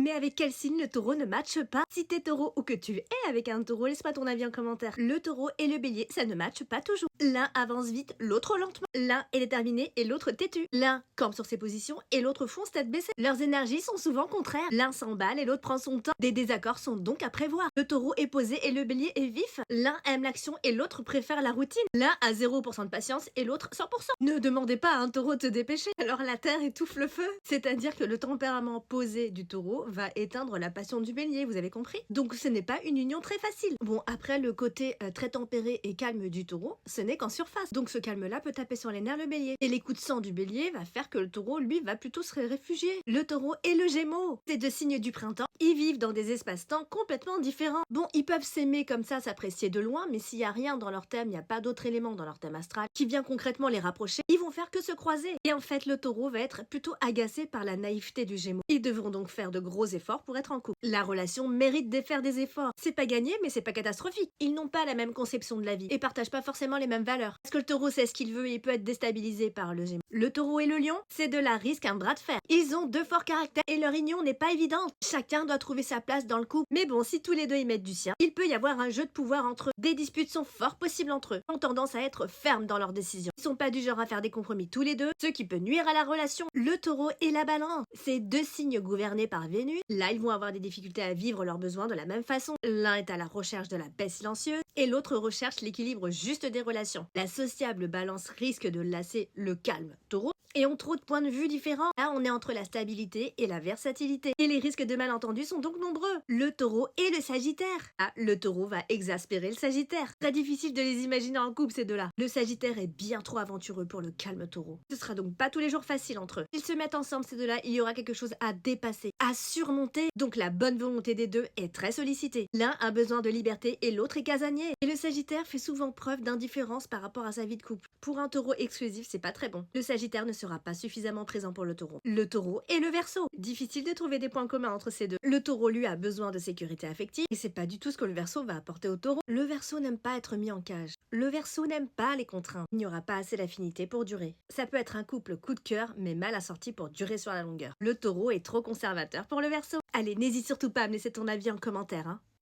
Mais avec quel signe le taureau ne matche pas? Si t'es taureau ou que tu es avec un taureau, laisse-moi ton avis en commentaire. Le taureau et le bélier, ça ne matche pas toujours. L'un avance vite, l'autre lentement. L'un est déterminé et l'autre têtu. L'un campe sur ses positions et l'autre fonce tête baissée. Leurs énergies sont souvent contraires. L'un s'emballe et l'autre prend son temps. Des désaccords sont donc à prévoir. Le taureau est posé et le bélier est vif. L'un aime l'action et l'autre préfère la routine. L'un a 0% de patience et l'autre 100%. Ne demandez pas à un taureau de se dépêcher, alors la terre étouffe le feu. C'est-à-dire que le tempérament posé du taureau va éteindre la passion du bélier, vous avez compris? Donc ce n'est pas une union très facile. Bon, après le côté très tempéré et calme du taureau, ce n'est qu'en surface. Donc ce calme-là peut taper sur les nerfs le bélier. Et les coups de sang du bélier va faire que le taureau, lui, va plutôt se réfugier. Le taureau et le gémeaux, ces deux signes du printemps, ils vivent dans des espaces-temps complètement différents. Bon, ils peuvent s'aimer comme ça, s'apprécier de loin, mais s'il n'y a rien dans leur thème, il n'y a pas d'autre élément dans leur thème astral qui vient concrètement les rapprocher, ils vont faire que se croiser. Et en fait, le taureau va être plutôt agacé par la naïveté du gémeaux. Ils devront donc faire de gros efforts pour être en couple. La relation mérite de faire des efforts. C'est pas gagné, mais c'est pas catastrophique. Ils n'ont pas la même conception de la vie et partagent pas forcément les mêmes valeurs. Parce que le taureau sait ce qu'il veut et il peut être déstabilisé par le gémeaux. Le taureau et le lion, c'est de la risque, un bras de fer. Ils ont deux forts caractères et leur union n'est pas évidente. Chacun doit trouver sa place dans le couple. Mais bon, si tous les deux y mettent du sien, il peut y avoir un jeu de pouvoir entre eux. Des disputes sont fort possibles entre eux. Ils ont tendance à être fermes dans leurs décisions. Ils sont pas du genre à faire des compromis tous les deux, ce qui peut nuire à la relation. Le taureau et la balance, ces deux signes gouvernés par Vénus, là ils vont avoir des difficultés à vivre leurs besoins de la même façon. L'un est à la recherche de la paix silencieuse et l'autre recherche l'équilibre juste des relations. La sociable balance risque de lasser le calme taureau et ont trop de points de vue différents. Là, on est entre la stabilité et la versatilité. Et les risques de malentendus sont donc nombreux. Le taureau et le sagittaire. Ah, le taureau va exaspérer le sagittaire. Très difficile de les imaginer en couple, ces deux-là. Le sagittaire est bien trop aventureux pour le calme taureau. Ce sera donc pas tous les jours facile entre eux. S'ils se mettent ensemble, ces deux-là, il y aura quelque chose à dépasser, à surmonter. Donc la bonne volonté des deux est très sollicitée. L'un a besoin de liberté et l'autre est casanier. Et le sagittaire fait souvent preuve d'indifférence par rapport à sa vie de couple. Pour un taureau exclusif, c'est pas très bon. Le sagittaire ne sera pas suffisamment présent pour le taureau. Le taureau et le verseau. Difficile de trouver des points communs entre ces deux. Le taureau, lui, a besoin de sécurité affective et c'est pas du tout ce que le verseau va apporter au taureau. Le verseau n'aime pas être mis en cage. Le verseau n'aime pas les contraintes. Il n'y aura pas assez d'affinité pour durer. Ça peut être un couple coup de cœur, mais mal assorti pour durer sur la longueur. Le taureau est trop conservateur pour le verseau. Allez, n'hésite surtout pas à me laisser ton avis en commentaire, hein.